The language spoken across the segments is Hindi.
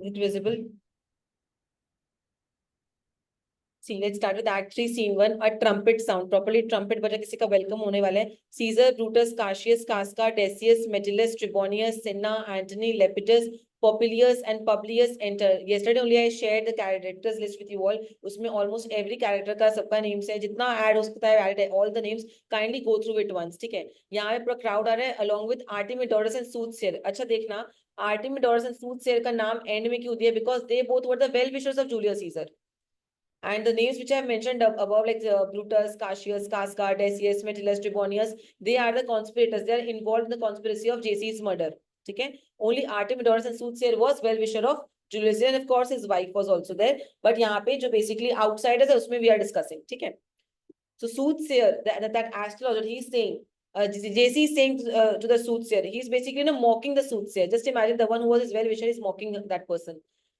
Is it visible? See, let's start with Act 3, Scene 1. A trumpet sound. Properly trumpet बजा किसी का welcome होने वाला है. Caesar, Brutus, Cassius, Casca, Decius, Metellus, Trebonius, Cinna, Antony, Lepidus, Popilius and Publius enter. Yesterday only I shared the characters list with you all. उसमें almost every character का सबका names है. जितना add हो सकता है add है. All the names kindly go through it once. ठीक है. यहाँ पे पूरा crowd आ रहा है along with Artemidorus and Soothsayer. अच्छा देखना Artemidorus and Soothsayer का नाम end में क्यों दिया? Because they both were the well-wishers of Julius Caesar. And the names which I have mentioned above, like Brutus, Cassius, Casca, Decius, Metellus, Trebonius, they are the conspirators. They are involved in the conspiracy of JC's murder. Okay? Only Artemidorus and Soothsayer was well-wisher of Julius Caesar, and of course his wife was also there. But यहाँ पे जो basically outsiders है उसमें we are discussing. Okay? So Soothsayer, that astrologer, he's saying, JC is saying to the Soothsayer, he's basically mocking the Soothsayer. Just imagine the one who was his well-wisher is mocking that person.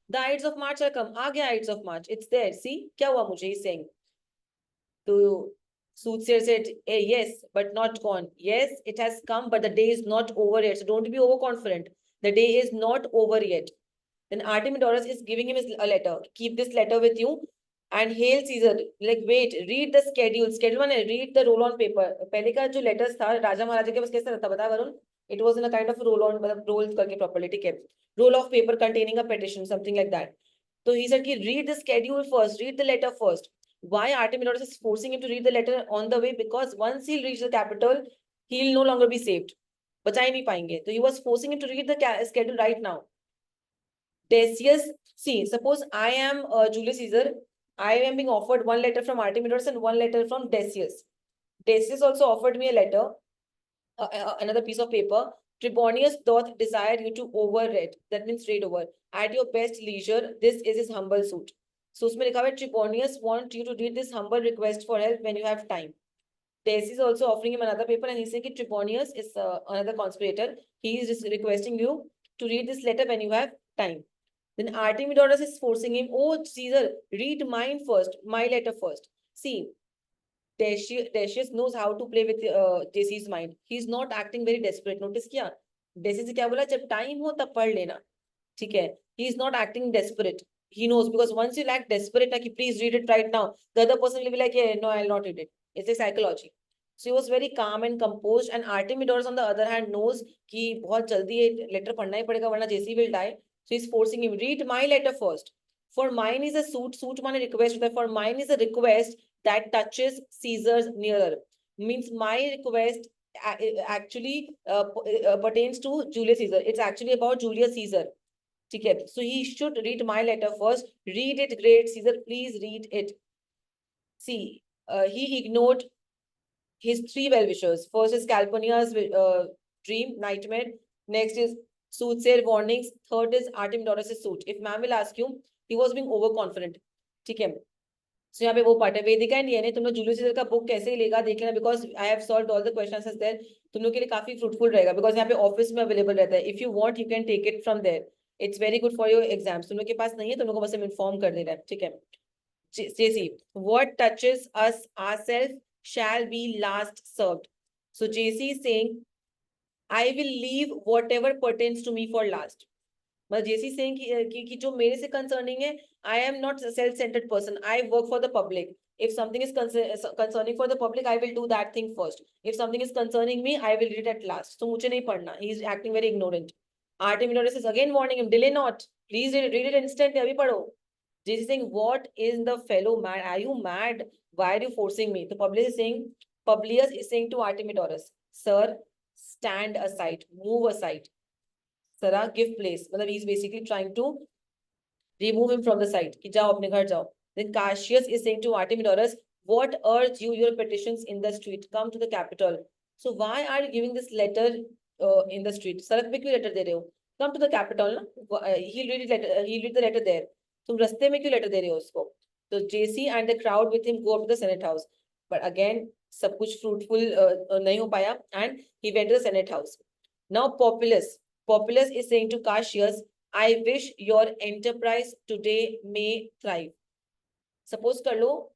The Ides of March are come. आ गया Ides of March. It's there. See, क्या हुआ मुझे? He's saying. So Soothsayer said, yes, but not gone. Yes, it has come, but the day is not over yet. So don't be overconfident. The day is not over yet. Then Artemidorus is giving him a letter. Keep this letter with you. And hail Caesar. Like, wait, read the schedule. Schedule one, read the roll on paper. पहले का जो letters था राजा महाराजा के पास कैसा रहता बता Varun? It was in a kind of roll on, मतलब roll करके properly, ठीक है? Roll of paper containing a petition, something like that. So he said, read the schedule first, read the letter first. Why Artemidorus is forcing him to read the letter on the way? Because once he'll reach the capital, he'll no longer be saved. बचा ही नहीं पाएंगे. So he was forcing him to read the schedule right now. Decius, see, suppose I am Julius Caesar. I am being offered one letter from Artemidorus and one letter from Decius. Decius also offered me a letter, another piece of paper. Trebonius doth desire you to overread. That means read over. At your best leisure, this is his humble suit. So उसमें लिखा है Trebonius want you to read this humble request for help when you have time. Decius is also offering him another paper and he's saying Trebonius is another conspirator. He is just requesting you to read this letter when you have time. Then Artemidorus is forcing him, oh Caesar, read mine first, my letter first. See, Decius knows how to play with JC's mind. He's not acting very desperate. Notice किया? Decius से क्या बोला? जब time हो तब पढ़ लेना. ठीक है? He is not acting desperate. He knows because once you act desperate, like please read it right now, the other person will be like, yeah, no, I'll not read it. It's a psychology. So he was very calm and composed. And Artemidorus, on the other hand, knows कि बहुत जल्दी ये letter पढ़ना ही पड़ेगा वरना JC will die. So he's forcing him, read my letter first. For mine is a suit माने request. For mine is a request that touches Caesar's nearer. Means my request actually pertains to Julius Caesar. It's actually about Julius Caesar. ठीक है? So he should read my letter first. Read it, great Caesar. Please read it. See, he ignored his three well-wishers. First is Calpurnia's dream, nightmare. Next is Soothsayer warnings. Third is Artemidorus' suit. If ma'am will ask you, he was being overconfident. ठीक है? So यहाँ पे वो पार्ट है वेदिका एंड डीएनए. तुम लोग जूलियस सीजर का बुक कैसे लेगा देख लेना because I have solved all the questions is there. तुम लोग के लिए काफी फ्रूटफुल रहेगा बिकॉज यहाँ पे ऑफिस में अवेलेबल रहता है. If you want you can take it from there. It's very good for your exams. तुम लोग के पास नहीं है तुम लोग को बस इन्फॉर्म कर देना है. ठीक है? JC, what touches us ourselves shall be last served. So JC is saying, I will leave whatever pertains to me for last. मतलब JC saying कि जो मेरे से concerning है, I am not a self-centered person. I work for the public. If something is concerning for the public, I will do that thing first. If something is concerning me, I will read it at last. So मुझे नहीं पढ़ना. He is acting very ignorant. Artemidorus is again warning him, delay not. Please read it instantly. अभी पढ़ो. JC is saying, what is the fellow mad? Are you mad? Why are you forcing me? So Publius is saying to Artemidorus, sir, stand aside, move aside. Sara, give place. Well, he's basically trying to remove him from the site. Ki jao, apne ghar jao. Then Cassius is saying to Artemidorus, what urge you your petitions in the street? Come to the capital. So why are you giving this letter in the street? Sarak mein kyun letter de rahe ho? Come to the capital. Na? He'll read the letter there. तुम रास्ते में क्यों लेटर दे रहे हो उसको? तो JC and the crowd with him go up to the Senate House. But again, सब कुछ fruitful नहीं हो पाया and he went to the Senate House. Now Populus is saying to Cassius, I wish your enterprise today may thrive. Suppose कर लो,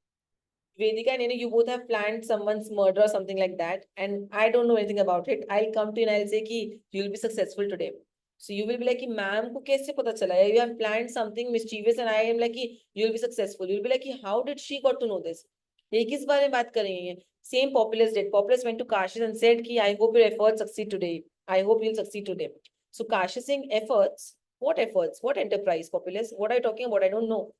Vedika and you both have planned someone's murder or something like that and I don't know anything about it. I'll come to you and I'll say कि you'll be successful today. So you will be like, ma'am को कैसे पता चला? You have planned something mischievous and I am like, you will be successful. You will be like, how did she got to know this? ये किस बारे में बात कर रही हैं? Same Populus did. Populus went to Kashish and said कि I hope your efforts succeed today. I hope you'll succeed today. So Kashish saying efforts. What efforts? What enterprise, Populus? What are you talking about? I don't know.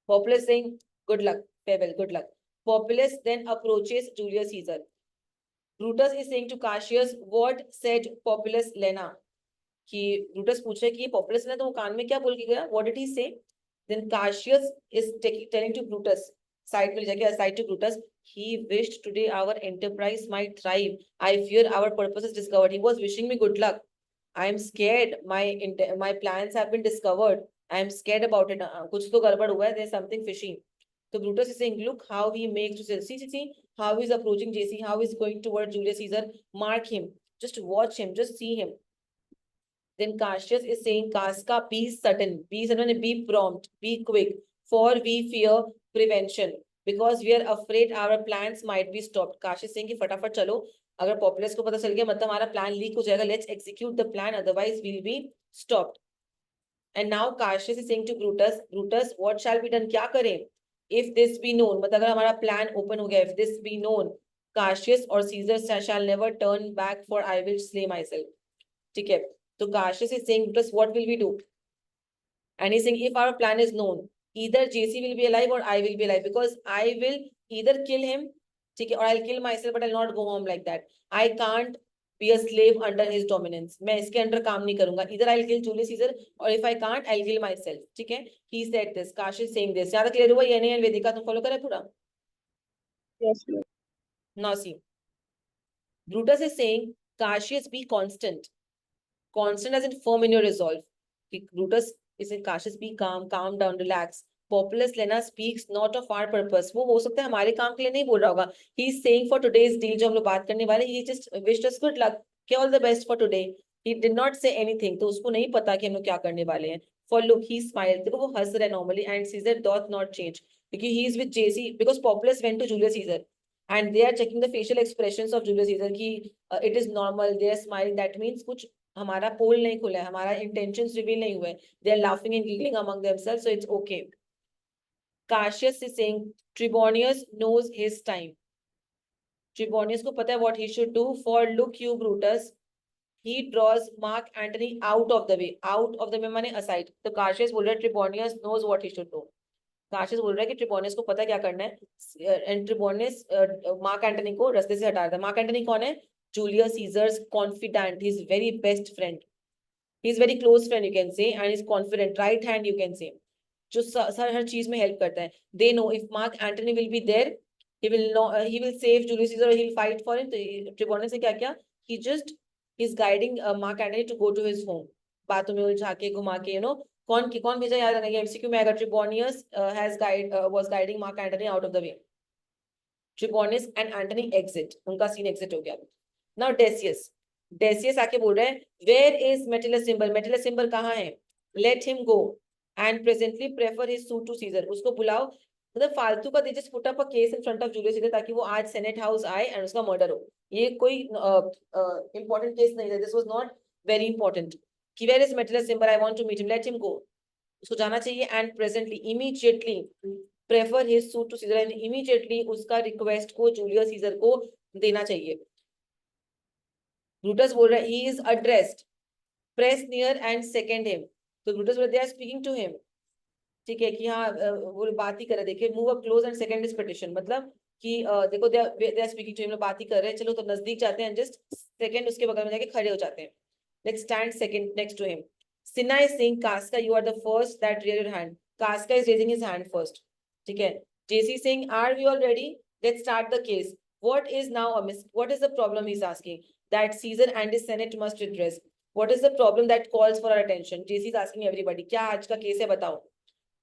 Populus saying good luck, farewell, good luck. Populus then approaches Julius Caesar. Brutus is saying to Cassius, what said Populus Lena? कि ब्रूटस पूछ रहे कि ये पॉपुलस ने तो वो कान में क्या बोल के गया? What did he say? Then Cassius is telling to Brutus, side में जाके aside to Brutus, he wished today our enterprise might thrive. I fear our purpose is discovered. He was wishing me good luck. I am scared. My plans have been discovered. I am scared about it. कुछ तो गड़बड़ हुआ है. There's something fishy. So Brutus is saying, look how he makes to see how he's approaching JC, how he's going toward Julius Caesar. Mark him. Just watch him. Just see him. Then Cassius is saying, Casca, be certain, be prompt, be quick, for we fear prevention, because we are afraid our plans might be stopped. Cassius saying कि फटाफट चलो, अगर Populus को पता चल गया मतलब हमारा plan leak हो जाएगा. Let's execute the plan, otherwise we'll be stopped. And now Cassius is saying to Brutus, Brutus, what shall be done? क्या करें? If this be known, मतलब अगर हमारा plan open हो गया, if this be known, Cassius or Caesar shall never turn back, for I will slay myself. ठीक है? So Cassius is saying, Brutus, what will we do? And he's saying, if our plan is known, either JC will be alive or I will be alive, because I will either kill him, or I'll kill myself, but I'll not go home like that. I can't be a slave under his dominance. मैं इसके अंडर काम नहीं करूंगा. Either I'll kill Julius Caesar, or if I can't, I'll kill myself. ठीक है? He said this. Cassius saying this. ज़्यादा clear हुआ? ये नहीं है वेदिका, तुम follow करे पूरा? Yes, ma'am. Now see, Brutus is saying, Cassius, be constant. Constant as in firm in your resolve. Brutus is in Cassius, be calm down, relax. Populus Lena speaks not of our purpose. वो हो सकता है हमारे काम के लिए नहीं बोल रहा होगा. He is saying for today's deal जो हम लोग बात करने वाले, he just wished us good luck. All the best for today. He did not say anything. तो उसको नहीं पता कि हम लोग क्या करने वाले हैं. For look, he smiled. देखो वो हंस रहा है normally, and Caesar doth not change. Because he is with JC, because Populus went to Julius Caesar. And they are checking the facial expressions of Julius Caesar कि it is normal, they are smiling. That means कुछ हमारा पोल नहीं खुला है, हमारा intentions reveal नहीं हुए. They are laughing and giggling among themselves, so it's okay. Cassius is saying, Trebonius knows his time. Trebonius को पता है what he should do. For look you, Brutus, he draws Mark Antony out of the way. Out of the way माने aside. तो Cassius बोल रहा है Trebonius knows what he should do. Cassius बोल रहा है कि Trebonius को पता क्या करना है. And Trebonius Mark Antony को रास्ते से हटा देता है. Mark Antony कौन है? Julius Caesar's confidant, his very best friend. He's very close friend, you can say, and he's confident, right hand, you can say. जो हर चीज में हेल्प करता है. They know if Mark Antony will be there, he will save Julius Caesar, or he'll fight for him. तो Trebonius ने क्या किया? He just is guiding Mark Antony to go to his home. बातों में उलझा के घुमा के, कौन भेजा याद रखना. MCQ में आएगा. Trebonius was guiding Mark Antony out of the way. Trebonius and Antony exit. उनका सीन exit हो गया. Now Decius आके बोल रहे हैं, where is Metellus symbol? Metellus symbol कहाँ है? Let him go and presently prefer his suit to Caesar. उसको बुलाओ. मतलब फालतू का they just put up a case in front of Julius Caesar ताकि वो आज Senate House आए and उसका murder हो. ये कोई important case नहीं है. This was not very important. कि where is Metellus symbol? I want to meet him. Let him go. उसको जाना चाहिए and presently, immediately prefer his suit to Caesar, and immediately उसका request को Julius Caesar को देना चाहिए. Brutus बोल रहा है, he is addressed, press near and second him. तो Brutus बोल रहा है, they are speaking to him. ठीक है कि हाँ वो बात ही कर रहे. देखिए move up close and second is petition. मतलब कि देखो they are speaking to him, बात ही कर रहे हैं. चलो तो नजदीक जाते हैं, just second उसके बगल में जाके खड़े हो जाते हैं. Let's stand second next to him. Cinna is saying, Casca, you are the first that raise your hand. Casca is raising his hand first. ठीक है. JC is saying, are we all ready? Let's start the case. What is now amiss? What is the problem he's asking? That Caesar and his Senate must address. What is the problem that calls for our attention? JC is asking everybody, क्या आज का केस है बताओ.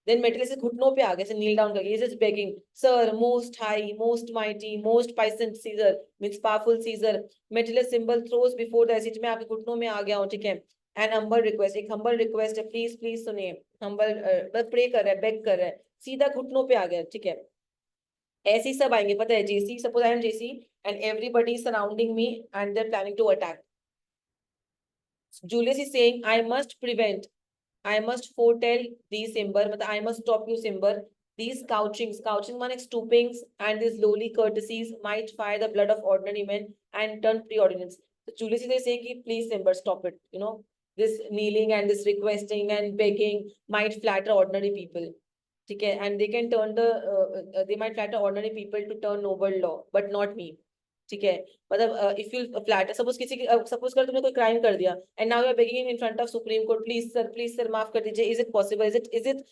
Then Metellus is घुटनों पे आ गए, kneel down करके, he is begging, sir, most high, most mighty, most puissant Caesar, means powerful Caesar. Metellus symbol throws before the assent. मैं आपके घुटनों में आ गया हूँ, ठीक है. An humble request, एक humble request है, please सुनिए. Humble pray कर रहा है, beg कर रहा है, सीधा घुटनों पे आ गया, ठीक है. ऐसे ही सब आएंगे, पता है. JC, suppose I am JC and everybody is surrounding me and they're planning to attack. Julius is saying, I must prevent, I must foretell these Simber, but I must stop you Simber. These couching means stoopings and these lowly courtesies might fire the blood of ordinary men and turn preordinance. So Julius is saying, ki, please Simber, stop it. You know, this kneeling and this requesting and begging might flatter ordinary people. Okay, and they can turn they might flatter ordinary people to turn noble law, but not me. ठीक है मतलब if you flatter suppose किसी suppose कर तुमने कोई crime कर दिया and now you are begging in front of Supreme Court please sir माफ कर दीजिए is it possible is it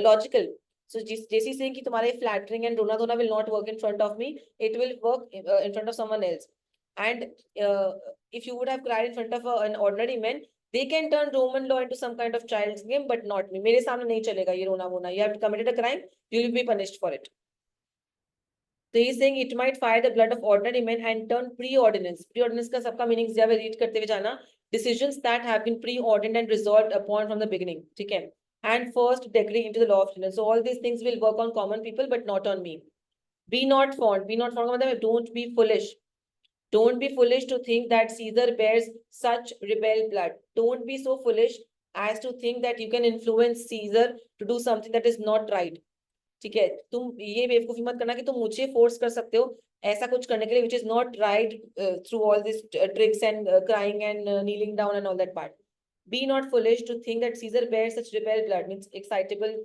logical so JC saying कि तुम्हारे flattering and रोना धोना will not work in front of me it will work in front of someone else and if you would have cried in front of an ordinary man they can turn Roman law into some kind of child's game but not me मेरे सामने नहीं चलेगा ये रोना वोना you have committed a crime you will be punished for it. So he's saying it might fire the blood of ordinary men and turn preordinance. Preordinance का सबका meaning जब read करते हुए जाना decisions that have been preordained and resolved upon from the beginning. ठीक है? And first degree into the law of children. So all these things will work on common people but not on me. Be not fond. Be not fond का मतलब don't be foolish. Don't be foolish to think that Caesar bears such rebel blood. Don't be so foolish as to think that you can influence Caesar to do something that is not right. ठीक है तुम ये बेवकूफी मत करना कि तुम मुझे फोर्स कर सकते हो ऐसा कुछ करने के लिए which is not right through all these tricks and crying and kneeling down and all that part. Be not foolish to think that Caesar bears such rebel blood means excitable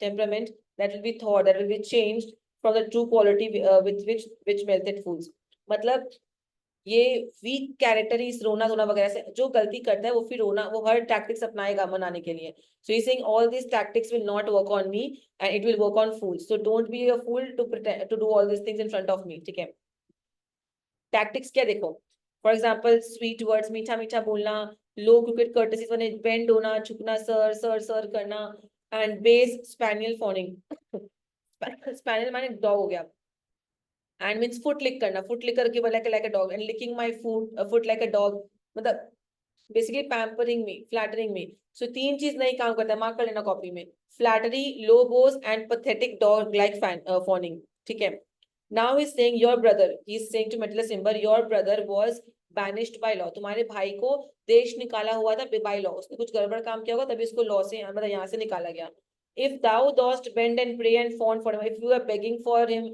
temperament that will be thought that will be changed from the true quality with which melted fools. मतलब ये वीक कैरेक्टर ही इस रोना धोना वगैरह से जो गलती करता है वो फिर रोना वो हर टैक्टिक्स अपनाएगा मनाने के लिए so he saying all this tactics will not work on me and it will work on fools so don't be a fool to do all this things in front of me ठीक है टैक्टिक्स क्या देखो फॉर एग्जांपल स्वीट वर्ड्स मीठा मीठा बोलना लो क्रिकेट कर्टेसीज माने बेंड होना झुकना सर सर सर करना and base spaniel fawning spaniel माने डॉग हो गया and means foot lick करना foot lick करके बोला like a dog and licking my foot like a dog मतलब basically pampering me flattering me so तीन चीज नहीं काम करता मार्क कर लेना कॉपी में flattery low bows and pathetic dog like fawning ठीक है now he's saying your brother he's saying to Metellus Imber your brother was banished by law तुम्हारे भाई को देश निकाला हुआ था by law उसने कुछ गड़बड़ काम किया होगा तभी उसको लॉ से मतलब यहाँ से निकाला गया if thou dost bend and pray and fawn for him if you are begging for him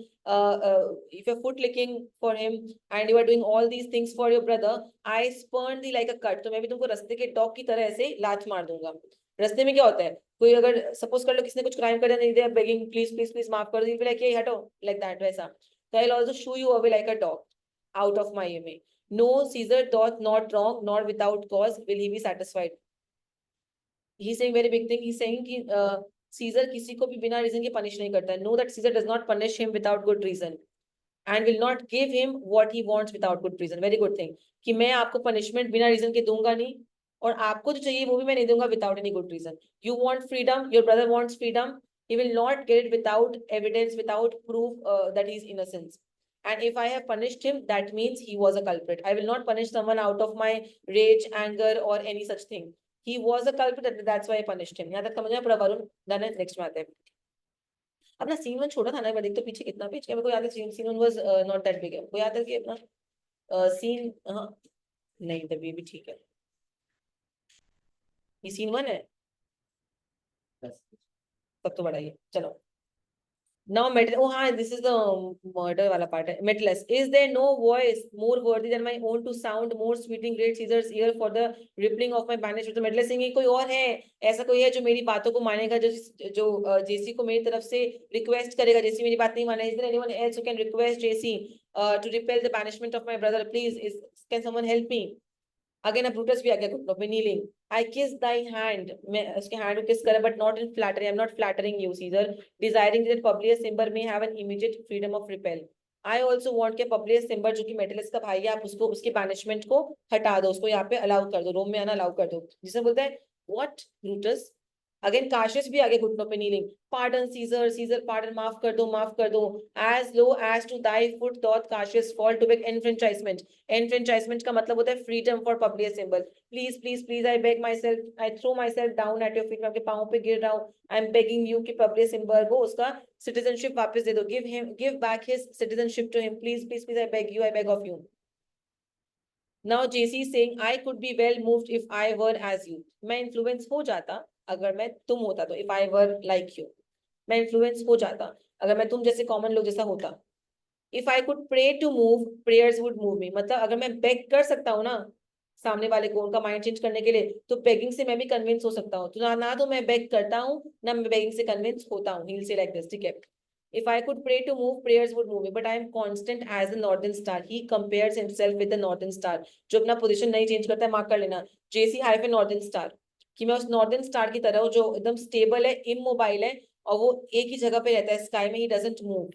if you're foot licking for him and you are doing all these things for your brother I spurn thee like a cut तो मैं भी तुमको रास्ते के डॉग की तरह ऐसे लात मार दूंगा रास्ते में क्या होता है कोई अगर सपोज कर लो किसी ने कुछ क्राइम कर दिया नहीं बेगिंग प्लीज प्लीज प्लीज माफ कर दी लाइक ये हटो लाइक दैट वैसा so I'll also shoo you away like a dog out of my way no Caesar doth not wrong nor without cause will he be satisfied he's saying very big thing he's saying कि Caesar किसी को भी बिना रीजन के पनिश नहीं करता है know that Caesar does not punish him without good reason and will not give him what he wants without good reason very good thing कि मैं आपको पनिशमेंट बिना रीजन के दूंगा नहीं और आपको जो चाहिए वो भी मैं नहीं दूंगा without any good reason you want freedom your brother wants freedom he will not get it without evidence without proof that he is innocent and if I have punished him that means he was a culprit I will not punish someone out of my rage anger or any such thing he was a culprit that's why I punished him यहाँ तक समझ में पूरा वरुण डन है नेक्स्ट में आते हैं अपना सीन वन छोटा था ना मैं देख तो पीछे कितना पेज क्या मेरे को याद है scene one was not that big है वो याद है कि अपना सीन हाँ नहीं तब ये भी ठीक है ये सीन वन है तब तो बड़ा ही है चलो now oh हाँ this is the murder वाला part है Metellus is there no voice more worthy than my own to sound more sweet in great Caesar's ear for the rippling of my banished तो Metellus सिंह कोई और है ऐसा कोई है जो मेरी बातों को मानेगा जो जेसी को मेरी तरफ से रिक्वेस्ट करेगा जेसी मेरी बात नहीं माने is there anyone else who can request JC to repel the banishment of my brother please can someone help me again a Brutus भी आ गया घुटनों पे kneeling I kiss thy hand मैं उसके hand को kiss करा but not in flattery I'm not flattering you Caesar desiring that Publius Cimber may have an immediate freedom of repel I also want कि Publius Cimber जो कि Metellus का भाई है आप उसको उसके banishment को हटा दो उसको यहाँ पे अलाउ कर दो रोम में आना अलाउ कर दो जिसे बोलते हैं what Brutus अगेन काशियस भी आगे घुटनों पे kneeling pardon Caesar Caesar pardon माफ कर दो as low as to thy foot doth Cassius fall to beg enfranchisement का मतलब होता है freedom for Publius Cimber please I beg myself I throw myself down at your feet मैं आपके पांव पे गिर रहा हूँ I'm begging you कि Publius Cimber को उसका citizenship वापस दे दो give back his citizenship to him please I beg of you now JC saying I could be well moved if I were as you, मैं इन्फ्लुएंस हो जाता अगर मैं तुम होता तो, if I were like you, मैं इन्फ्लुएंस हो जाता अगर मैं तुम जैसे कॉमन लोग जैसा होता। If I could pray to move prayers would move me, मतलब अगर मैं बेग कर सकता हूँ ना सामने वाले को उनका माइंड चेंज करने के लिए, तो बेगिंग से मैं भी कन्विंस हो सकता हूँ। तो ना तो मैं बेग करता हूँ ना मैं बेगिंग से कन्विंस होता हूँ। He will say like this, ठीक है। If I could pray to move, prayers would move me, but I am constant as the northern star. He compares himself with the northern star. जो अपना पोजीशन नहीं चेंज करता है, मार्क कर लेना जेसी हाइफन नॉर्दर्न स्टार, कि मैं उस नॉर्दर्न स्टार की तरह हूँ जो एकदम स्टेबल है, इमोबाइल है, और वो एक ही जगह पे रहता है स्काई में, he doesn't move.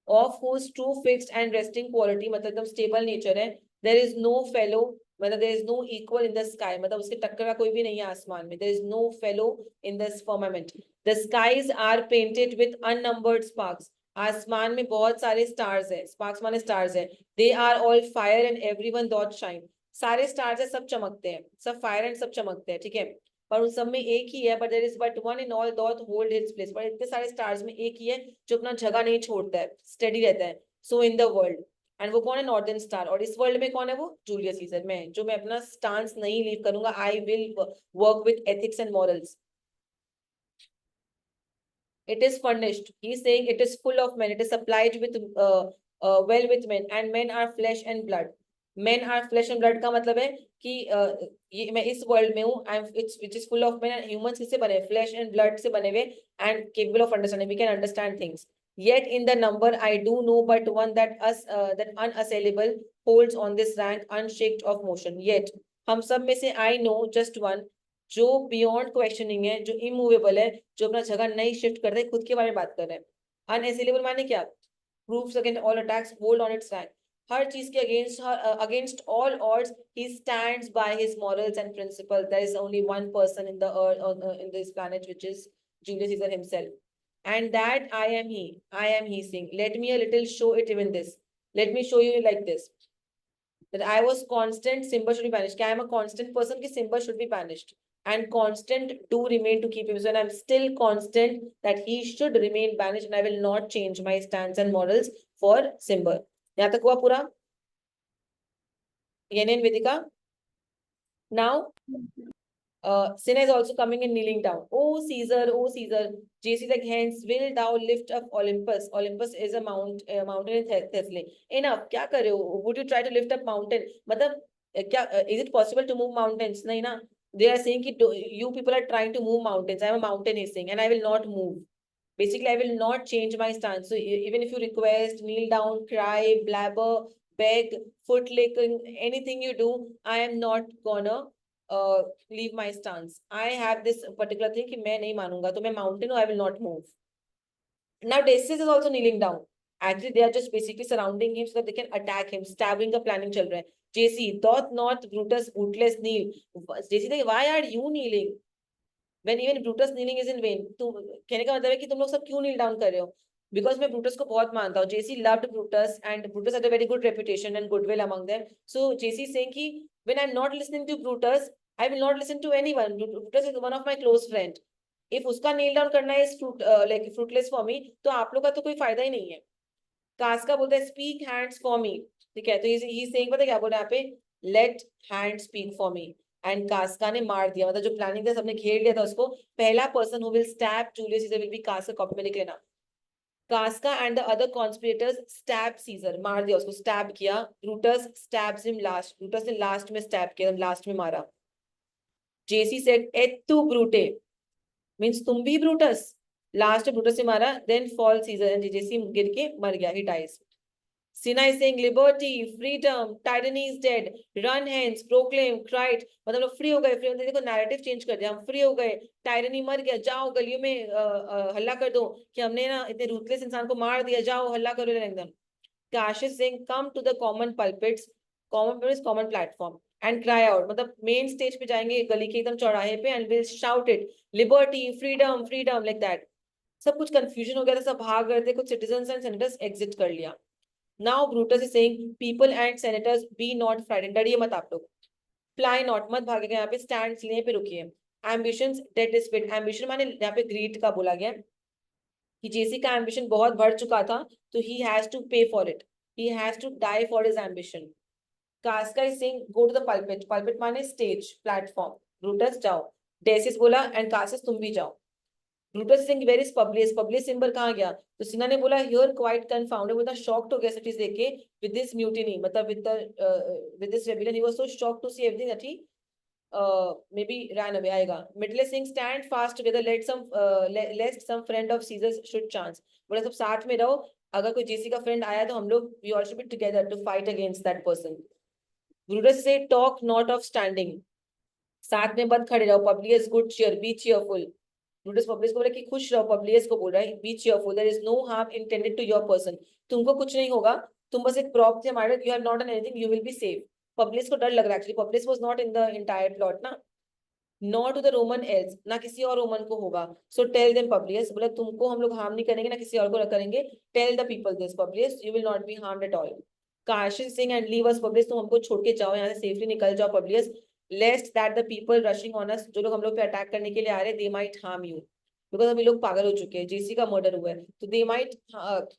Of whose true fixed and resting quality, मतलब एकदम स्टेबल नेचर है। there is no fellow, मतलब there is no equal in the sky, मतलब उसके टक्कर का कोई भी नहीं है आसमान में। there is no fellow in this firmament. the skies are painted with unnumbered sparks, आसमान में बहुत सारे स्टार्स है, स्पार्क्स माने स्टार्स है। they are all fire and everyone doth shine, सारे स्टार्स है, सब चमकते हैं, सब फायर एंड सब चमकते हैं, ठीक है। पर उन सब में एक ही है, but there is but one in all doth hold its place, पर इतने सारे स्टार्स में एक ही है जो अपना जगह नहीं छोड़ता है, स्टेडी रहता है। सो इन द वर्ल्ड, एंड वो कौन है? Northern star. और इस वर्ल्ड में कौन है वो? Julius Caesar. मैं जो मैं अपना स्टांस नहीं लीव करूंगा, I will work with ethics and morals. it is furnished, he is saying it is full of men, it is supplied with well with men, and men are flesh and blood. men are flesh and blood का मतलब है कि ये मैं इस वर्ल्ड में हूँ, I am it's which is full of men and humans किससे बने? फ्लेश एंड ब्लड से बने हुए, and capable of understanding, we can understand things. yet in the number I do know but one that unassailable holds on this rank unshaked of motion, yet हम सब में से I know just one जो बियॉन्ड क्वेश्चनिंग है, जो इमूवेबल है, जो अपना जगह नहीं शिफ्ट करते, खुद के बारे में बात कर रहे हैं। अनअसेलेबल माने क्या? Proofs against all attacks, hold on its rank, हर चीज के against all odds he stands by his morals and principle. There is only one person in the in this planet which is Julius Caesar himself, and that I am he saying, let me a little show it even this, let me show you like this, that I was constant, Simba should be banished. I am a constant person, ki Simba should be banished. And constant to remain to keep him. So, and I'm still constant that he should remain banished, and I will not change my stance and morals for Simba. यहाँ तक हुआ पूरा? Yenin Vedika. Now, Cinna is also coming and kneeling down. Oh Caesar, JC like, hence will thou lift up Olympus. Olympus is a mountain in Thessaly. Enough. क्या कर रहे हो? Would you try to lift up mountain? मतलब क्या is it possible to move mountains? नहीं ना. They are saying कि you people are trying to move mountains. I am a mountain, he's saying, and I will not move. Basically, I will not change my stance. So even if you request, kneel down, cry, blabber, beg, foot licking, anything you do, I am not gonna leave my stance. I have this particular thing कि मैं नहीं मानूंगा, तो मैं mountain हूँ, I will not move. Now Decius is also kneeling down. Actually, they are just basically surrounding him so that they can attack him. Stabbing का planning चल रहा है. JC, doth not Brutus bootless kneel? JC, why are you kneeling? When even Brutus kneeling is in vain. तो कहने का मतलब है कि तुम लोग सब क्यों kneel down कर रहे हो? Because मैं Brutus को बहुत मानता हूँ. JC loved Brutus and Brutus had a very good reputation and goodwill among them. So JC is saying कि when I'm not listening to Brutus, I will not listen to anyone. Brutus is one of my close friend. If उसका kneel down करना is like fruitless for me, तो आप लोग का तो कोई फायदा ही नहीं है. कास्का बोलता है speak hands for me. ठीक है, तो he's saying पता क्या बोल रहा है यहाँ पे? Let hands speak for me. And Casca ने मार दिया, मतलब जो प्लानिंग था सबने घेर लिया था उसको। पहला person who will stab Julius Caesar will be Casca, copy में लिख लेना। Casca and the other conspirators stab Caesar, मार दिया उसको, स्टैब किया। Brutus stabs him last, Brutus ने लास्ट में स्टैब किया, लास्ट में मारा। जेसी सेड एट तू ब्रूटे, मींस तुम भी ब्रूटस। लास्ट ब्रूटस ने मारा, then fall Caesar and JC गिर के मर गया, he dies. Cinna is saying liberty, freedom, tyranny is dead, run hence, proclaim, cried, मतलब लोग फ्री हो गए, फ्री देखो नैरेटिव चेंज कर दिया, हम फ्री हो गए, टायरनी मर गया, जाओ गलियों में हल्ला कर दो कि हमने ना इतने रूथलेस इंसान को मार दिया, जाओ हल्ला करो एकदम। Cassius saying come to the common pulpits, common platform and cry out, मतलब मेन स्टेज पे जाएंगे गली के एकदम चौराहे पे, and will shout it, liberty, freedom, freedom, like that। सब कुछ कंफ्यूजन हो गया था, सब भाग गए थे, कुछ सिटीजंस एंड सेनेटर्स एग्जिट कर लिया। Now Brutus is saying, people and senators, be not frightened. डरिए मत आप लोग, fly not, मत भागेगा, यहाँ पे stand सीने पे रुकिए। Ambitions dead is fit, ambition माने यहाँ पे greed का बोला गया कि जेसी का ambition बहुत बढ़ चुका था, तो he has to pay for it, he has to die for his ambition। Casca is saying go to the pulpit, pulpit माने स्टेज, प्लेटफॉर्म, ब्रूटस जाओ, डेसिस बोला एंड कासिस तुम भी जाओ। ब्रूटस सिंह where is Publius, Publius Cimber कहाँ गया? तो सिन्हा ने बोला हियर क्वाइट कंफाउंडेड, मतलब शॉक्ड हो गया सब चीज देख के, विद दिस म्यूटिनी, मतलब with this rebellion, he was so shocked to see everything that he maybe ran away। आएगा मिडले Singh stand fast together lest some friend of Caesar's should chance, बोला सब साथ में रहो, अगर कोई जेसी का फ्रेंड आया तो हम लोग we all should be together to fight against that person. Brutus से टॉक नॉट ऑफ स्टैंडिंग, साथ में मत खड़े रहो, Publius good cheer be cheerful. Brutus Publius को बोला कि खुश रहो, पब्लियस को बोल रहा है be cheerful, there is no harm intended to your person, तुमको कुछ नहीं होगा, तुम बस एक प्रॉप थे हमारे, you have not done anything, you will be safe. Publius को डर लग रहा है actually, Publius was not in the entire plot ना, not to the Roman else, ना किसी और रोमन को होगा। सो टेल देम पब्लियस, बोला तुमको हम लोग हार्म नहीं करेंगे ना किसी और को करेंगे, tell the people this Publius, you will not be harmed at all. Cassius सिंह एंड लीव अस पब्लियस, तुम हमको छोड़ के जाओ यहाँ से, सेफली निकल जाओ Publius, lest that the people rushing on us, जो लोग हम लोग पे अटैक करने के लिए आ रहे हैं, they might harm you, because अभी लोग पागल हो चुके हैं, जेसी का मर्डर हुआ है, तो they might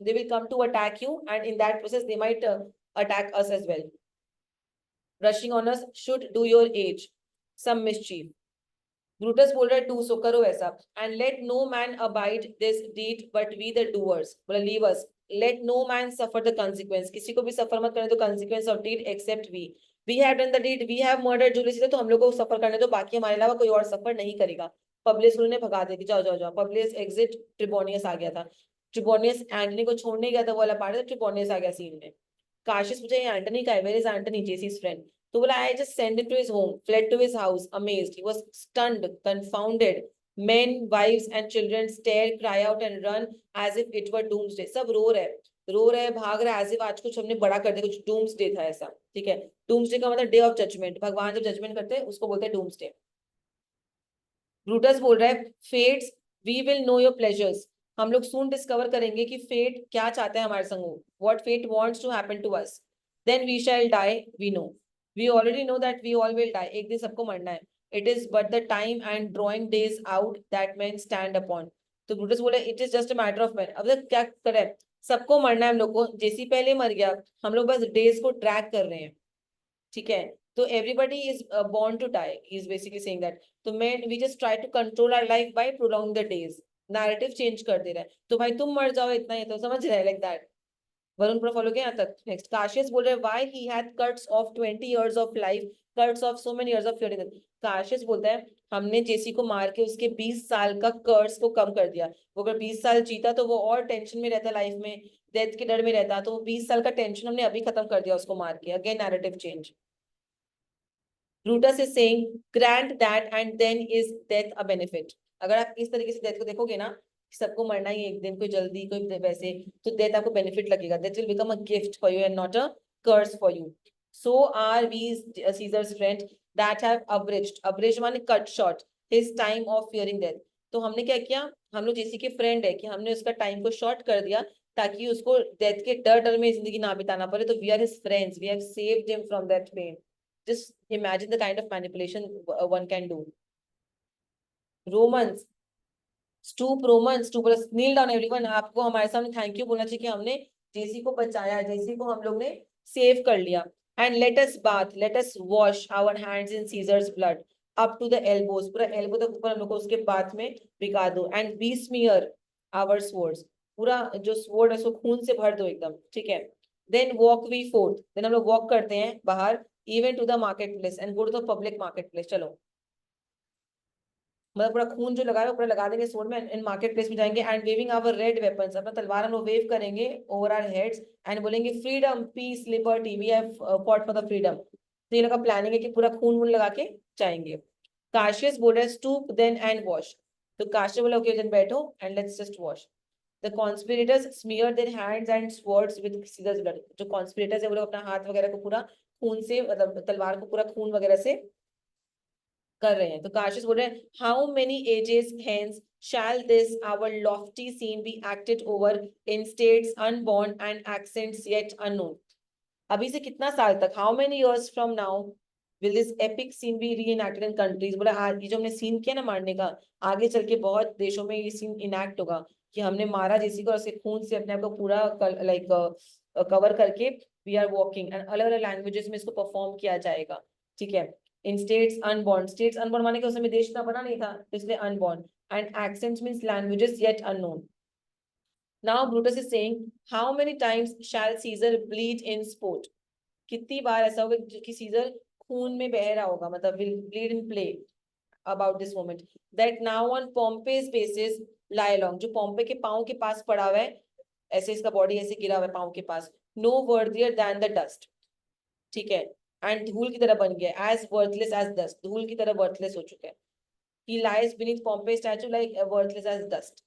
they will come to attack you and in that process they might attack us as well. Rushing on us should do your age some mischief, Brutus बोल रहा है डू सो करो ऐसा, and let no man abide this deed but we the doers, बोला leave us, let no man suffer the consequence, किसी को भी सफर मत करने दो consequence of deed accept we have done the deed, we have murdered Julius, तो हम लोग को सफर करने दो, बाकी हमारे अलावा कोई और सफर नहीं करेगा। पब्लियस उन्होंने भगा दी, जाओ जाओ जाओ, पब्लियस एग्जिट, ट्रिबोनियस आ गया था, ट्रिबोनियस एंटनी को छोड़ने गया था, वो वाला पार्ट, ट्रिबोनियस आ गया सीन में। काशिश पूछा ये एंटनी का है, वेयर इज एंटनी, जेसी's फ्रेंड, तो बोला I just sent him to his home, fled to his house, amazed, he was stunned, confounded, men, wives and children stare, cry out and run as if it were doomsday, सब रो रहे भाग रहे as if आज कुछ हमने बड़ा कर दिया, कुछ doomsday था ऐसा, ठीक है। doomsday का मतलब डे ऑफ जजमेंट, भगवान जब जजमेंट करते हैं उसको बोलते हैं doomsday। ब्रूटस बोल रहा है fates we will know your pleasures, हम लोग सून डिस्कवर करेंगे कि फेट क्या चाहता है हमारे संग, what fate wants to happen to us, then we shall die, we know, we already know that we all will die, एक दिन सबको मरना है, it is but the time and drawing days out that man stand upon. तो ब्रूटस बोले it is just a matter of man, अब क्या करे, सबको मरना है हम लोग को, जैसी पहले मर गया, हम लोग बस डेज को ट्रैक कर रहे हैं, ठीक है। तो everybody is born to die, he is basically saying that, तो मैं we just try to control our life by prolong the days, narrative change कर दे रहा है, तो भाई तुम मर जाओ इतना ही तो समझ रहे हैं, like that। वरुण पूरा फॉलो किया यहाँ तक। नेक्स्ट काशियस बोल रहे हैं why he had cuts of 20 years of life, cuts of so many years of fear। Cautious बोलता है हमने जेसी को मार के उसके 20 साल का कर्स को कम कर दिया, वो अगर 20 साल जीता तो वो और टेंशन में रहता लाइफ में, डेथ के डर में रहता, तो वो 20 साल का टेंशन हमने अभी खत्म कर दिया उसको मार के, again narrative change. Brutus is saying grant that and then is death a benefit। अगर आप इस तरीके से डेथ को देखोगे ना, सबको मरना ही एक दिन, कोई जल्दी कोई वैसे, तो डेथ आपको बेनिफिट लगेगा, death will become a gift for you and not a curse for you. So are we Caesar's friend that have abridged माने cut short his time of fearing death. तो हमने क्या किया, हम लोग जेसी के फ्रेंड है कि हमने उसका टाइम को शॉर्ट कर दिया ताकि उसको डेथ के डर में जिंदगी ना बिताना पड़े, तो we are his friends, we have saved him from that pain. Just imagine the kind of manipulation one can do. Romans, Romans, kneel down everyone, आपको हमारे सामने थैंक यू बोलना चाहिए कि हमने जेसी को बचाया, जेसी को हम लोग ने सेव कर लिया। And let us bath, let us wash our hands in Caesar's blood up to the elbows, पूरा elbow तक ऊपर हम लोग को उसके बाथ में भिगा दो। And we smear our swords, पूरा जो sword है उसको खून से भर दो एकदम, ठीक है। Then walk we forth, then हम लोग walk करते हैं बाहर, even to the marketplace and go to the public marketplace। चलो मतलब पूरा खून जो लगाया पूरा लगा देंगे sword में, इन मार्केट प्लेस में जाएंगे, and waving our red weapons, अपना तलवार हम लोग वेव करेंगे ओवर आवर हेड्स, एंड बोलेंगे freedom peace liberty we have fought for the freedom. तो ये लोग का प्लानिंग है कि पूरा खून वून लगा के जाएंगे। काशियस बोल रहा है स्टूप देन एंड वॉश, तो काशियस बोला ओके देन बैठो and let's just wash. The conspirators smeared their hands and swords with Caesar's blood। जो conspirators है वो लोग अपना हाथ वगैरह को पूरा खून से, मतलब तलवार को पूरा खून वगैरह से कर रहे हैं। तो काशिश बोल रहे हैं how many ages hence shall this our lofty scene be acted over in states unborn and accents yet unknown। अभी से कितना साल तक, how many years from now will this epic scene be reenacted in countries। बोला आज ये जो हमने सीन किया ना मारने का, आगे चल के बहुत देशों में ये सीन इनैक्ट होगा कि हमने मारा जेसी को और उसके खून से अपने आप को पूरा लाइक कवर करके वी आर वॉकिंग, एंड अलग अलग लैंग्वेजेस में इसको परफॉर्म किया जाएगा, ठीक है। इन स्टेट्स अनबॉर्न, स्टेट्स अनबॉर्न माने कि उस समय देश का बना नहीं था, इसलिए unborn, and accents means languages yet unknown. Now Brutus is saying how many times shall Caesar bleed in sport, कितनी बार ऐसा होगा कि सीजर खून में बह रहा होगा, मतलब will bleed in play about this moment, that now on Pompey's basis lie along, जो पोम्पे के पाँव के पास पड़ा हुआ है, ऐसे इसका बॉडी ऐसे गिरा हुआ है पाँव के पास, no worthier than the dust, ठीक है, एंड धूल की तरह बन गया, as worthless as dust, धूल की तरह worthless हो चुका है, he lies beneath Pompey's statue like worthless as dust,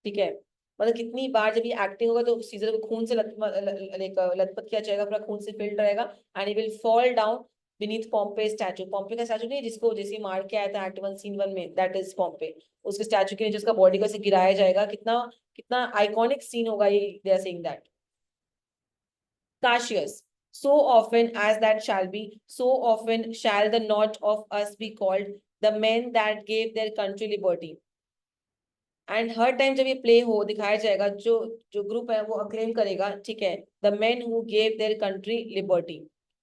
ठीक है। मतलब कितनी बार जब ये एक्टिंग होगा तो सीजर को खून से लथपथ किया जाएगा, पूरा खून से फिल्ड रहेगा, and he will fall down beneath Pompey statue, Pompey का स्टैचू नहीं जिसको जैसे मार के आया था एक्ट 1 सीन 1 में, दैट इज पोम्पे, उसके स्टैचू के नीचे उसका बॉडी को ऐसे गिराया जाएगा, कितना कितना आइकॉनिक सीन होगा ये, they are saying that. Cassius, so often as that shall be, so often shall the not of us be called the men that gave their country liberty, and her time जब ये प्ले हो दिखाया जाएगा, जो जो ग्रुप है वो अक्लेम करेगा, ठीक है, the men who gave their country liberty,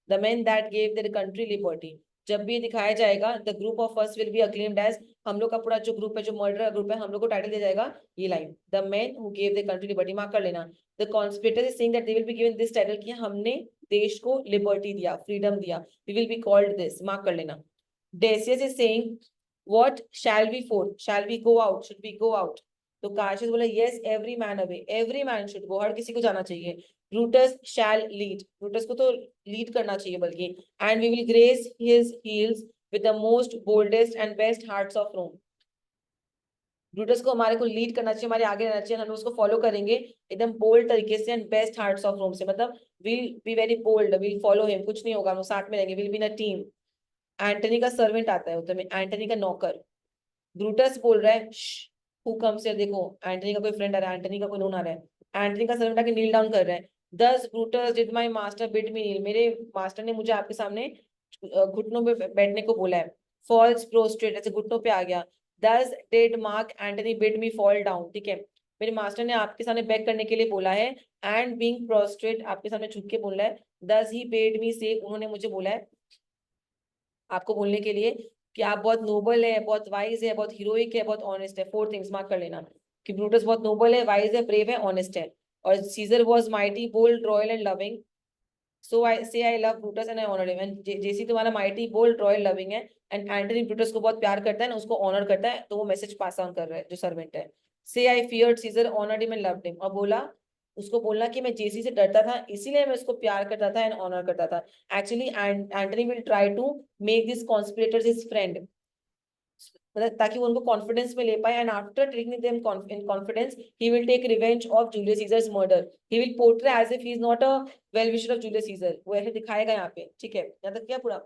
the men that gave their country liberty, जब भी दिखाया जाएगा the group of us will be acclaimed as, हम लोग का पूरा जो ग्रुप है, जो मर्डर ग्रुप है, हम लोग को टाइटल दिया जाएगा ये line, the men who gave their country liberty, mark कर लेना। The conspirator is saying that they will be given this title, कि हमने देश को लिबर्टी दिया, फ्रीडम दिया, we will be called this, mark कर लेना। Decius is saying what shall we forth, shall we go out, should we go out, तो काशियस बोला yes every man away, every man should go, हर किसी को जाना चाहिए। ब्रूटस shall lead, ब्रूटस को तो लीड करना चाहिए बल्कि, and we will grace his heels with the most boldest and best hearts of Rome, Brutus को हमारे को लीड करना चाहिए, हमारे आगे रहना चाहिए, हम उसको फॉलो करेंगे एकदम बोल्ड तरीके से, and best hearts of Rome से, मतलब will be very bold, will follow him, कुछ नहीं होगा, हम साथ में रहेंगे, will be in a team. Antony का सर्वेंट आता है उत्तर में, एंटनी का नौकर, ब्रूटस बोल रहा है हु कम्स हियर, देखो एंटनी का कोई फ्रेंड आ रहा है, एंटनी का कोई नोन आ रहा है, एंटनी का सर्वेंट आके नील डाउन कर रहा है, thus Brutus did my master bid me kneel, मेरे मास्टर ने मुझे आपके सामने घुटनों पे बैठने को बोला है, फॉल्स प्रोस्ट्रेट, ऐसे घुटनों पे आ गया, दस did mark Antony bid me fall down, ठीक है, मेरे मास्टर ने आपके सामने बैक करने के लिए बोला है, एंड बीइंग प्रोस्ट्रेट, आपके सामने झुक के बोल रहा है, दस ही पेड मी से, उन्होंने मुझे बोला है आपको बोलने के लिए कि आप बहुत नोबल है, बहुत वाइज है, बहुत हीरोइक है, बहुत ऑनेस्ट है, 4 थिंग्स मार्क कर लेना, कि ब्रूटस बहुत नोबल है, वाइज है, ब्रेव है, ऑनेस्ट है, और Caesar was mighty, bold, royal and loving, so I say I love Brutus and I honour him, and J C तुम्हारा माइटी, बोल्ड, रॉयल, लविंग है, एंड एंटनी ब्रूटस को बहुत प्यार करता है ना, उसको ऑनर करता है, तो वो मैसेज पास ऑन कर रहा है जो सर्वेंट है, say I feared Caesar, honoured him and loved him, और बोला उसको बोलना कि मैं जेसी से डरता था, इसीलिए मैं उसको प्यार करता था एंड ऑनर करता था। Actually Antony will try to make this conspirators his friend, मतलब ताकि वो उनको कॉन्फिडेंस में ले पाए, and after taking them in confidence he will take revenge of Julius Caesar's murder, he will portray as if he is not a well wisher of Julius Caesar, वो ऐसे दिखाएगा यहाँ पे, ठीक है, यहाँ तक क्या पूरा।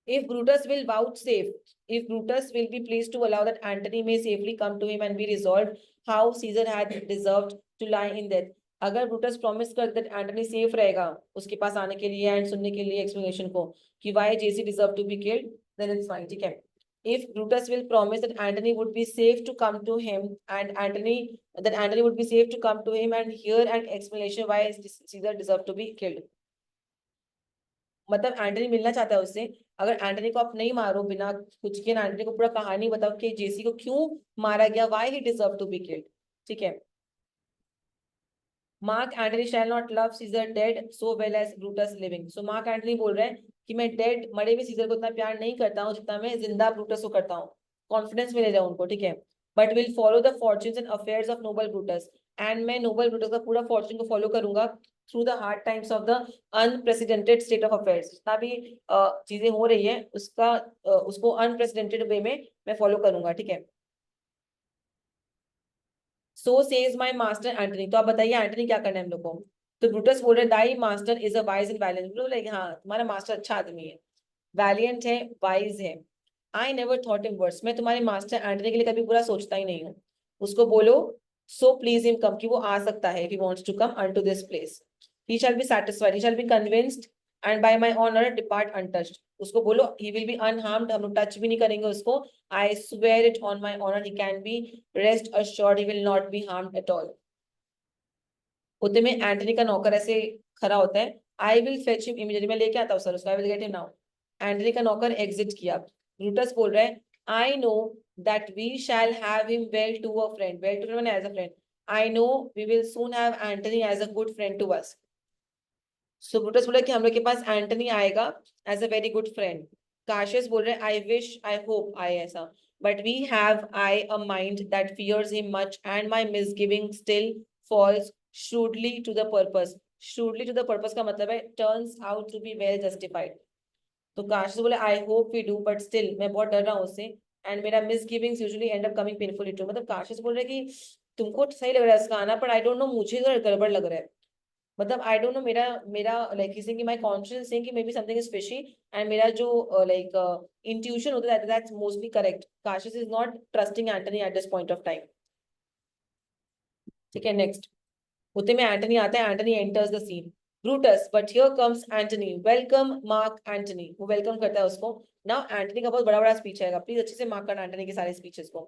If Brutus will vouchsafe, if Brutus will be pleased to allow that Antony may safely come to him and be resolved how Caesar had deserved to lie in death, अगर ब्रूटस प्रॉमिस कर दैट एंटनी सेफ रहेगा उसके पास आने के लिए एंड सुनने के लिए एक्सप्लेनेशन को कि why JC deserve to be killed, then it's fine, ठीक है। If Brutus will promise that Antony would be safe to come to him and Antony would be safe to come to him and hear an explanation why Caesar deserved to be killed, मतलब एंटनी मिलना चाहता है उससे, अगर एंटनी को आप नहीं मारो बिना कुछ किए, एंटनी को पूरा कहानी बताओ कि जेसी को क्यों मारा गया, why he deserve to be killed, ठीक है। Mark Antony shall not love Caesar dead so well as Brutus living, so Mark Antony बोल रहे हैं कि मैं डेड मरे हुए सीजर को इतना प्यार नहीं करता हूँ जितना मैं जिंदा ब्रूटस को करता हूँ, कॉन्फिडेंस में ले जाऊँ उनको, ठीक है। But will follow the fortunes and affairs of noble Brutus, and मैं नोबल ब्रूटस का पूरा फॉर्च्यून को फॉलो करूंगा through the hard times of the unprecedented state of affairs, जितना भी चीजें हो रही है उसका उसको अनप्रेसिडेंटेड वे में मैं फॉलो करूंगा, ठीक है। सो सेज माय मास्टर एंटनी, तो आप बताइए एंटनी क्या करना है हम लोग को, तो ब्रूटस बोल रहे thy master is a wise and valiant, like हाँ तुम्हारा मास्टर अच्छा आदमी है, वैलियंट है, वाइज है, I never thought him worse, मैं तुम्हारे मास्टर एंटनी के लिए कभी बुरा सोचता ही नहीं हूँ, उसको बोलो सो प्लीज हिम कम, कि वो आ सकता है, if he wants to come unto this place, he shall be satisfied, he shall be convinced and by my honor depart untouched, उसको बोलो he will be unharmed, हम लोग टच भी नहीं करेंगे उसको, I swear it on my honor he can be rest assured he will not be harmed at all। उतने में एंटनी का नौकर ऐसे खड़ा होता है, I will fetch him immediately, मैं लेके आता हूँ सर उसको, I will get him now. Antony का नौकर एग्जिट किया। ब्रूटस बोल रहा है, I know that we shall have him well to a friend, well to मैंने as a friend, I know we will soon have Antony as a good friend to us. So Brutus बोला कि हम लोग के पास एंटनी आएगा as a very good friend. Cassius बोल रहे हैं, आई विश आई होप आए ऐसा, but we have I a mind that fears him much and my misgiving still falls shrewdly to the purpose। shrewdly to the purpose का मतलब है turns out to be well justified। तो काशिश बोले I hope we do but still मैं बहुत डर रहा हूँ उससे, एंड मेरा misgivings usually end up coming painfully to. मतलब काशिश बोल रहे हैं कि तुमको सही लग रहा है उसका आना, पर आई डोंट नो मुझे तो गड़बड़ लग रहा है। मतलब आई डोंट नो, मेरा मेरा लाइक कि माय कॉन्शियस सेइंग कि may be something is fishy, and मेरा जो लाइक इंट्यूशन होता है that's mostly correct. Cassius is not trusting Antony at this point of time. ठीक है, नेक्स्ट। उतने में एंटनी आता है, Antony enters the scene. Brutus, but here comes Antony, welcome Mark Antony. वो वेलकम करता है उसको। नाउ एंटनी का बहुत बड़ा बड़ा स्पीच आएगा, प्लीज अच्छे से मार्क करना एंटनी के सारे स्पीचेस को।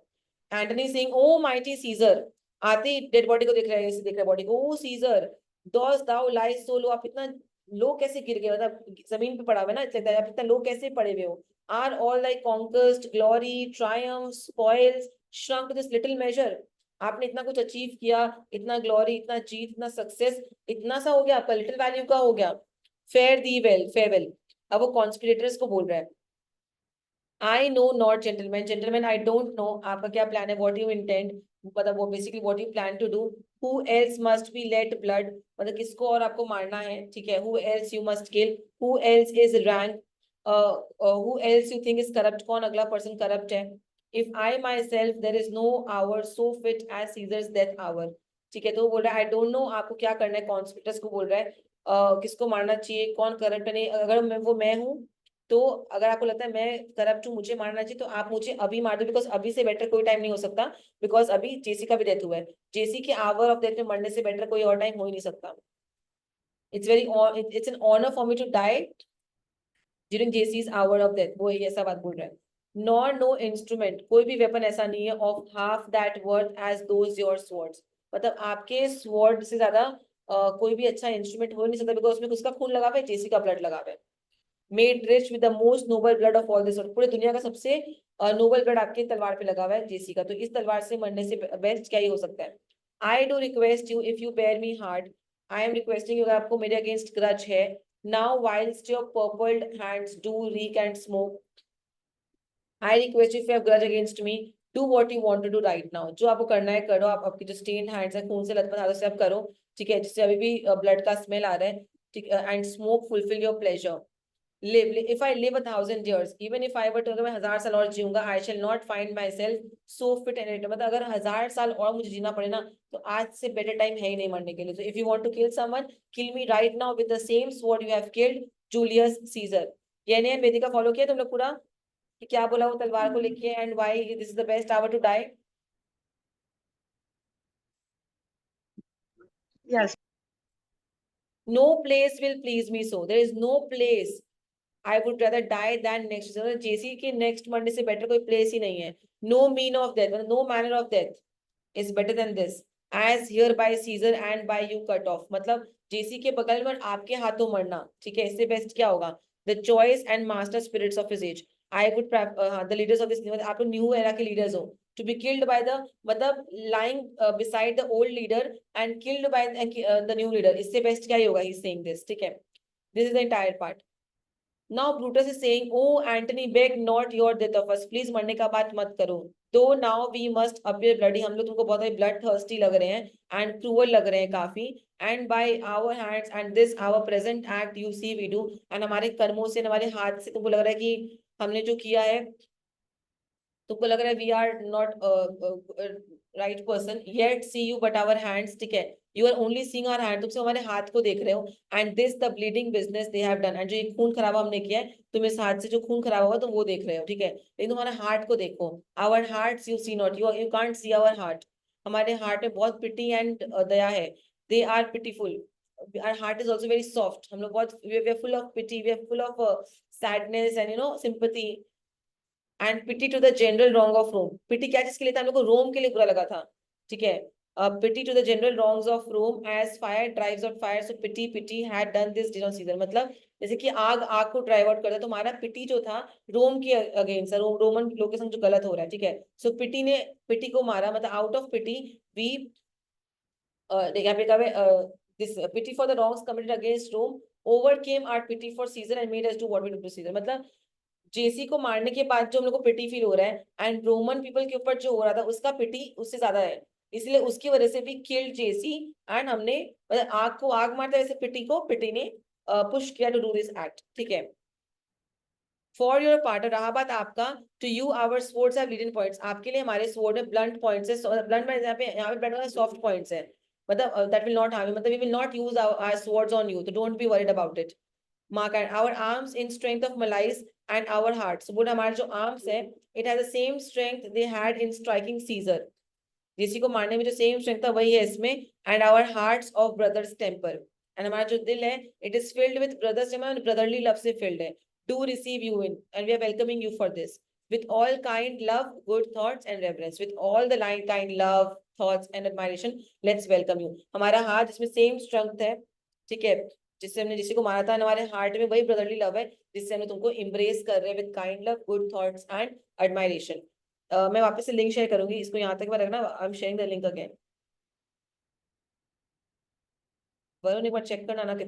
एंटनी सेइंग, ओ माइटी सीजर, आते ही डेड बॉडी को देख रहे हैं, देख रहे बॉडी को। ओ सीजर, दोस दाउ लाइज सो लो, आप इतना लो कैसे गिर गए, मतलब जमीन पे पड़ा हुआ है ना, इसलिए आप इतना लो कैसे पड़े हुए हो। Are all like conquered glory triumph spoils shrunk to this little measure। आपने इतना कुछ अचीव किया, इतना ग्लोरी, इतना जीत, इतना सक्सेस, इतना सा हो गया आपका, लिटिल वैल्यू का हो गया। Fare thee well, farewell. अब वो कॉन्स्पिरेटर्स को बोल रहा है, I know not gentlemen, gentlemen I don't know आपका क्या प्लान है, व्हाट यू इंटेंड, मतलब वो basically what you plan to do. Who else must be let blood, मतलब किसको और आपको मारना है, ठीक है। Who else you must kill, who else is rank, who else you think is corrupt, कौन अगला पर्सन करप्ट है। If I myself there is no hour so fit as Caesar's death hour. ठीक है, तो वो बोल रहा है आई डोंट नो आपको क्या करना है, कॉन्स्पिरेटर्स को बोल रहा है किसको मारना चाहिए, कौन करप्ट नहीं। अगर मैं हूँ, तो अगर आपको लगता है मैं करप्ट हूँ, मुझे मारना चाहिए, तो आप मुझे अभी मार दो, बिकॉज अभी से बेटर कोई टाइम नहीं हो सकता, बिकॉज अभी जेसी का भी डेथ हुआ है। जेसी के आवर ऑफ डेथ में मरने से बेटर कोई और टाइम हो ही नहीं सकता। It's an honour for me to die during जेसीज आवर ऑफ डेथ, वो ऐसा बात बोल रहा है। नॉर नो इंस्ट्रूमेंट, कोई भी वेपन ऐसा नहीं है, of half that worth as those your swords, मतलब आपके स्वॉर्ड से ज्यादा कोई भी अच्छा इंस्ट्रूमेंट हो नहीं सकता, बिकॉज उसमें उसका खून लगा हुआ है, जेसी का ब्लड लगा हुआ है। Made rich with the most noble blood of all this world, पूरे दुनिया का सबसे नोबल ब्लड आपके तलवार पे लगा हुआ है, जेसी का, तो इस तलवार से मरने से बेस्ट क्या ही हो सकता है। I do request you if you bear me hard, I am requesting you, अगर आपको मेरे अगेंस्ट ग्रज है, now whilst your purpled hands do reek and smoke, I request you if you have grudge against me, do what you want to do right now, जो आपको करना है करो, आप आपकी जो स्टेन्ड हैंड्स है, खून से लथपथ हाथों से आप करो, ठीक है, जिससे अभी भी ब्लड का स्मेल आ रहा है, ठीक, and smoke fulfil your pleasure. if I live 1,000 years, even if I were to, अगर मैं 1000 साल और जीऊंगा, I shall not find myself so fit and it, मतलब अगर 1000 साल और मुझे जीना पड़े ना, तो आज से बेटर टाइम है ही नहीं मरने के लिए। So if you want to kill someone, kill me right now with the same sword you have killed Julius Caesar। ये नहीं वेदिका फॉलो किया तुम लोग पूरा, कि क्या बोला वो तलवार को लेके, and why this is the best hour to die. Yes. No place will please me so, there is no place I would rather die than next, जेसी के नेक्स्ट मरने से बेटर कोई प्लेस ही नहीं है। No mean of death, no manner of death is better than this, as here by Caesar and by you cut off, मतलब जेसी के बगल में आपके हाथों मरना, ठीक है, इससे बेस्ट क्या होगा। The choice and master spirits of his age, I would the leaders of this, आप न्यू एरा के लीडर्स हो, to be killed by the, मतलब lying beside the old leader and killed by the new leader, इससे बेस्ट क्या ही होगा, ही इज सेइंग दिस, ठीक है। This is the entire part. Now Brutus is saying, "Oh Antony, beg not your death of us. Please मरने का बात मत करो। Though now we must appear bloody, हम लोग तुमको बहुत ही blood thirsty लग रहे हैं and cruel लग रहे हैं काफी, and by our hands and this our present act you see we do, and हमारे कर्मों से, हमारे हाथ से तुमको लग रहा है कि हमने जो किया है, तुमको लग रहा है we are not right person, yet see you but our hands, ठीक है, you are only seeing our hand, तुम सिर्फ हमारे हाथ को देख रहे हो, and this the bleeding business they have done, and जो ये खून खराबा हमने किया है, तुम इस हाथ से जो खून खराबा हुआ तुम वो देख रहे हो, ठीक है, लेकिन तुम्हारे हार्ट को देखो, our hearts you see not, you can't see our heart, हमारे हार्ट में बहुत पिटी एंड दया है, they are pitiful, our heart is also very soft, हम लोग बहुत, we are full of pity, we are full of sadness and sympathy and pity to the general wrong of Rome, pity क्या चीज के लिए था, हम लोग को रोम के लिए बुरा लगा था, ठीक है, pity to the general wrongs of Rome as fire drives out fire, so pity had done this did on Caesar. मतलब जैसे कि आग आग को ड्राइव आउट करता है, तो हमारा पिटी जो था रोम के अगेंस्ट, रोमन लोग के संग जो गलत हो रहा है, ठीक है। सो पिटी ने पिटी को मारा, मतलब आउट ऑफ पिटी वी यहाँ पे कहा है this pity for the wrongs committed against Rome overcame our pity for Caesar and made us do what we do to Caesar. मतलब जेसी को मारने के बाद जो हम लोग को पिटी फील हो रहा है, एंड रोमन पीपल के ऊपर जो हो रहा था उसका पिटी उससे ज्यादा है, इसलिए उसकी वजह से भी किल्ड जेसी। एंड हमने मतलब आग को आग मारता है, वैसे पिटी ने पुश किया टू डू दिस एक्ट, ठीक है। फॉर योर पार्ट, रहा बात आपका, to you our swords have leaden points, आपके लिए हमारे स्वॉर्ड में ब्लंट पॉइंट्स है, ब्लंट में यहाँ पे ब्लंट सॉफ्ट पॉइंट्स है, मतलब दैट विल नॉट हार्म, मतलब we will not use our swords on you, तो don't be worried about it. Mark and our arms in strength of malice and our hearts. So बोल हमारे जो arms है, it has the same strength they had in striking Caesar. जेसी को मारने में जो सेम स्ट्रेंथ था वही है इसमें, and our hearts of brothers temper. And हमारा जो दिल है, it is filled with brothers temper, brotherly love से filled है. Do receive you in, and we are welcoming you for this. With all kind love, good thoughts and reverence. With all the kind love, thoughts and admiration, let's welcome you. हमारा हाथ इसमें सेम स्ट्रेंथ है, ठीक है, जिससे हमने जिसी को मारा था, हमारे हार्ट में वही ब्रदरली लव है जिससे हमने तुमको इम्ब्रेस कर रहे हैं with kind love, good thoughts and admiration. मैं वापस से लिंक शेयर करूंगी, इसको यहाँ तक रखना, I am sharing the link again. Varun एक बार चेक करना ना कितना